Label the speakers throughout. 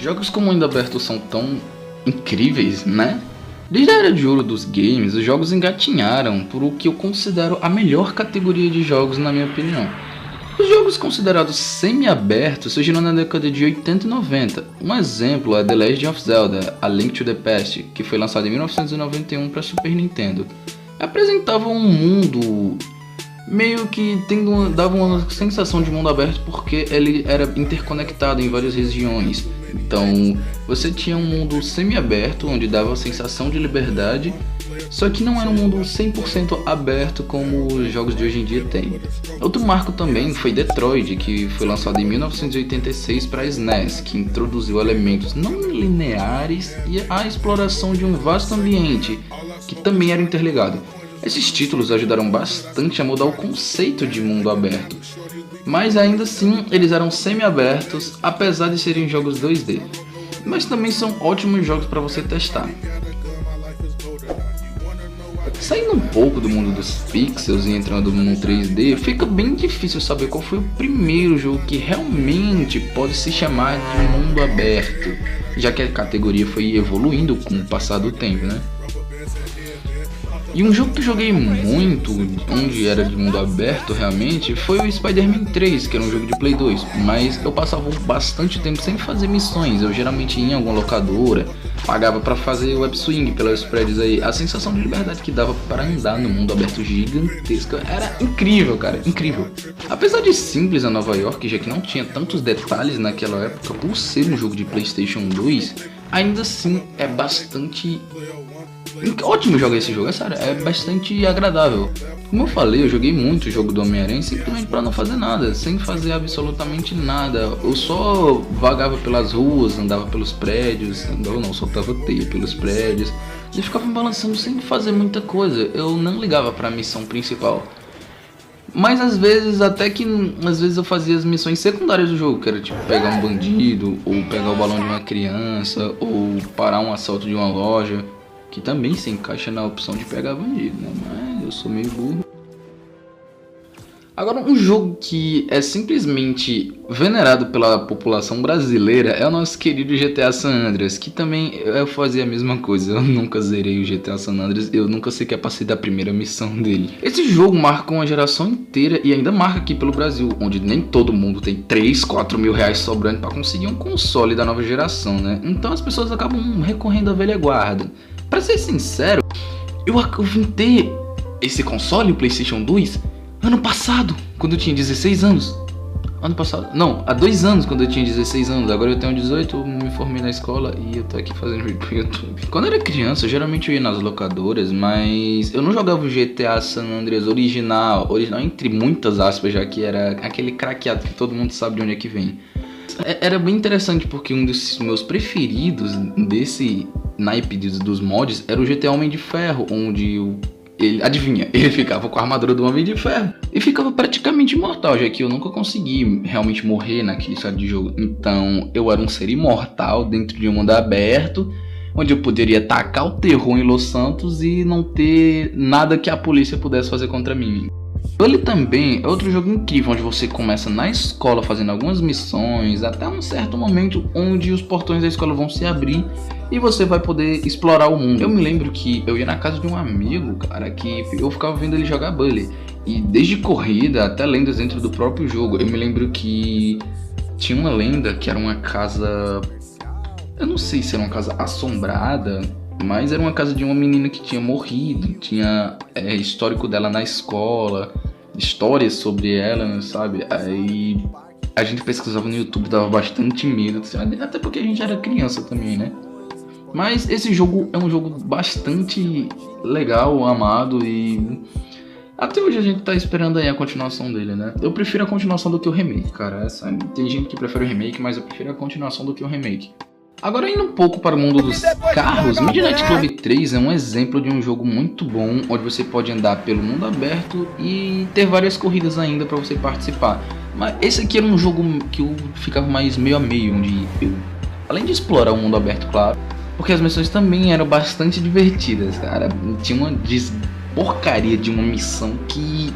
Speaker 1: Jogos com mundo aberto são tão incríveis, né? Desde a era de ouro dos games, os jogos engatinharam por o que eu considero a melhor categoria de jogos na minha opinião. Os jogos considerados semi-abertos surgiram na década de 80 e 90. Um exemplo é The Legend of Zelda: A Link to the Past, que foi lançado em 1991 para Super Nintendo. Apresentava um mundo meio que dava uma sensação de mundo aberto porque ele era interconectado em várias regiões. Então você tinha um mundo semi-aberto onde dava a sensação de liberdade, só que não era um mundo 100% aberto como os jogos de hoje em dia têm. Outro marco também foi Detroit, que foi lançado em 1986 para SNES, que introduziu elementos não lineares e a exploração de um vasto ambiente, que também era interligado. Esses títulos ajudaram bastante a mudar o conceito de mundo aberto, mas ainda assim eles eram semi-abertos, apesar de serem jogos 2D, mas também são ótimos jogos para você testar. Saindo um pouco do mundo dos pixels e entrando no 3D, fica bem difícil saber qual foi o primeiro jogo que realmente pode se chamar de mundo aberto, já que a categoria foi evoluindo com o passar do tempo, né? E um jogo que eu joguei muito, onde era de mundo aberto realmente, foi o Spider-Man 3, que era um jogo de Play 2, mas eu passava bastante tempo sem fazer missões. Eu geralmente ia em alguma locadora, pagava pra fazer web swing pelas prédios aí. A sensação de liberdade que dava para andar no mundo aberto gigantesco era incrível, cara, incrível. Apesar de simples a Nova York, já que não tinha tantos detalhes naquela época por ser um jogo de PlayStation 2, ainda assim é bastante ótimo jogar esse jogo, é sério, é bastante agradável. Como eu falei, eu joguei muito o jogo do Homem-Aranha simplesmente pra não fazer nada, sem fazer absolutamente nada. Eu só vagava pelas ruas, andava pelos prédios, soltava teia pelos prédios e ficava me balançando sem fazer muita coisa. Eu não ligava pra missão principal. Mas às vezes eu fazia as missões secundárias do jogo, que era tipo pegar um bandido, ou pegar o balão de uma criança, ou parar um assalto de uma loja, que também se encaixa na opção de pegar bandido, né? Mas eu sou meio burro. Agora, um jogo que é simplesmente venerado pela população brasileira é o nosso querido GTA San Andreas, que também eu fazia a mesma coisa. Eu nunca zerei o GTA San Andreas, eu nunca sequer passei da primeira missão dele. Esse jogo marca uma geração inteira e ainda marca aqui pelo Brasil, onde nem todo mundo tem 3, 4 mil reais sobrando para conseguir um console da nova geração, né? Então as pessoas acabam recorrendo à velha guarda. Pra ser sincero, eu vim ter esse console, o PlayStation 2, ano passado, quando eu tinha 16 anos. Ano passado? Não, há 2 anos, quando eu tinha 16 anos. Agora eu tenho 18, eu me formei na escola e eu tô aqui fazendo vídeo pro YouTube. Quando eu era criança, geralmente eu ia nas locadoras, mas eu não jogava o GTA San Andreas original entre muitas aspas, já que era aquele craqueado que todo mundo sabe de onde é que vem. Era bem interessante porque um dos meus preferidos desse naipe dos mods era o GTA Homem de Ferro, onde ele ficava com a armadura do Homem de Ferro e ficava praticamente imortal, já que eu nunca consegui realmente morrer naquele estado de jogo. Então eu era um ser imortal dentro de um mundo aberto, onde eu poderia tacar o terror em Los Santos e não ter nada que a polícia pudesse fazer contra mim. Ele também é outro jogo incrível, onde você começa na escola fazendo algumas missões, até um certo momento onde os portões da escola vão se abrir e você vai poder explorar o mundo. Eu me lembro que eu ia na casa de um amigo, cara, que eu ficava vendo ele jogar Bully. E desde corrida até lendas dentro do próprio jogo. Eu me lembro que tinha uma lenda que era uma casa... Eu não sei se era uma casa assombrada, mas era uma casa de uma menina que tinha morrido. Tinha histórico dela na escola, histórias sobre ela, sabe? Aí a gente pesquisava no YouTube, dava bastante medo, até porque a gente era criança também, né? Mas esse jogo é um jogo bastante legal, amado, e até hoje a gente tá esperando aí a continuação dele, né? Eu prefiro a continuação do que o remake, cara. Tem gente que prefere o remake, mas eu prefiro a continuação do que o remake. Agora, indo um pouco para o mundo dos carros, Midnight Club 3 é um exemplo de um jogo muito bom, onde você pode andar pelo mundo aberto e ter várias corridas ainda para você participar. Mas esse aqui era um jogo que eu ficava mais meio a meio, onde eu, além de explorar o mundo aberto, claro, porque as missões também eram bastante divertidas, cara. Tinha uma porcaria de uma missão que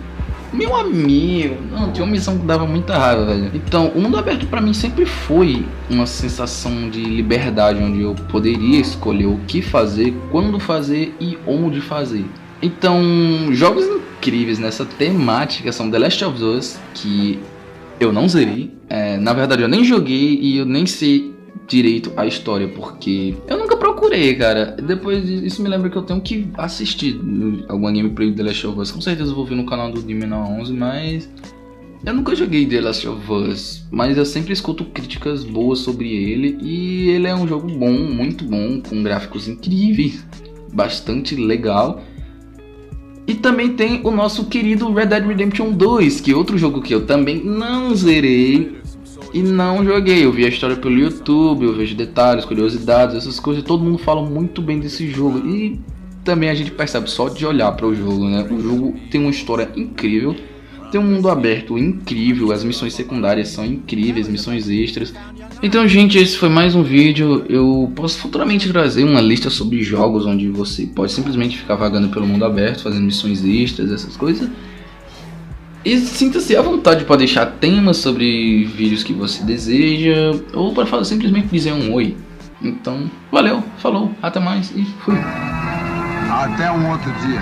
Speaker 1: Meu amigo, não, tinha uma missão que dava muita raiva, velho. Então, o mundo aberto pra mim sempre foi uma sensação de liberdade, onde eu poderia escolher o que fazer, quando fazer e onde fazer. Então, jogos incríveis nessa temática são The Last of Us, que eu não zerei. Na verdade, eu nem joguei e eu nem sei direito a história, porque eu nunca procurei, cara. Depois isso me lembra que eu tenho que assistir alguma gameplay do The Last of Us. Com certeza eu vou ver no canal do Dimena11, mas eu nunca joguei The Last of Us. Mas eu sempre escuto críticas boas sobre ele, e ele é um jogo bom, muito bom, com gráficos incríveis, bastante legal. E também tem o nosso querido Red Dead Redemption 2, que é outro jogo que eu também não zerei e não joguei. Eu vi a história pelo YouTube, eu vejo detalhes, curiosidades, essas coisas. Todo mundo fala muito bem desse jogo, e também a gente percebe só de olhar para o jogo, né? O jogo tem uma história incrível, tem um mundo aberto incrível, as missões secundárias são incríveis, missões extras. Então, gente, esse foi mais um vídeo. Eu posso futuramente trazer uma lista sobre jogos onde você pode simplesmente ficar vagando pelo mundo aberto, fazendo missões extras, essas coisas. E sinta-se à vontade para deixar temas sobre vídeos que você deseja, ou para simplesmente dizer um oi. Então, valeu, falou, até mais e fui.
Speaker 2: Até um outro dia.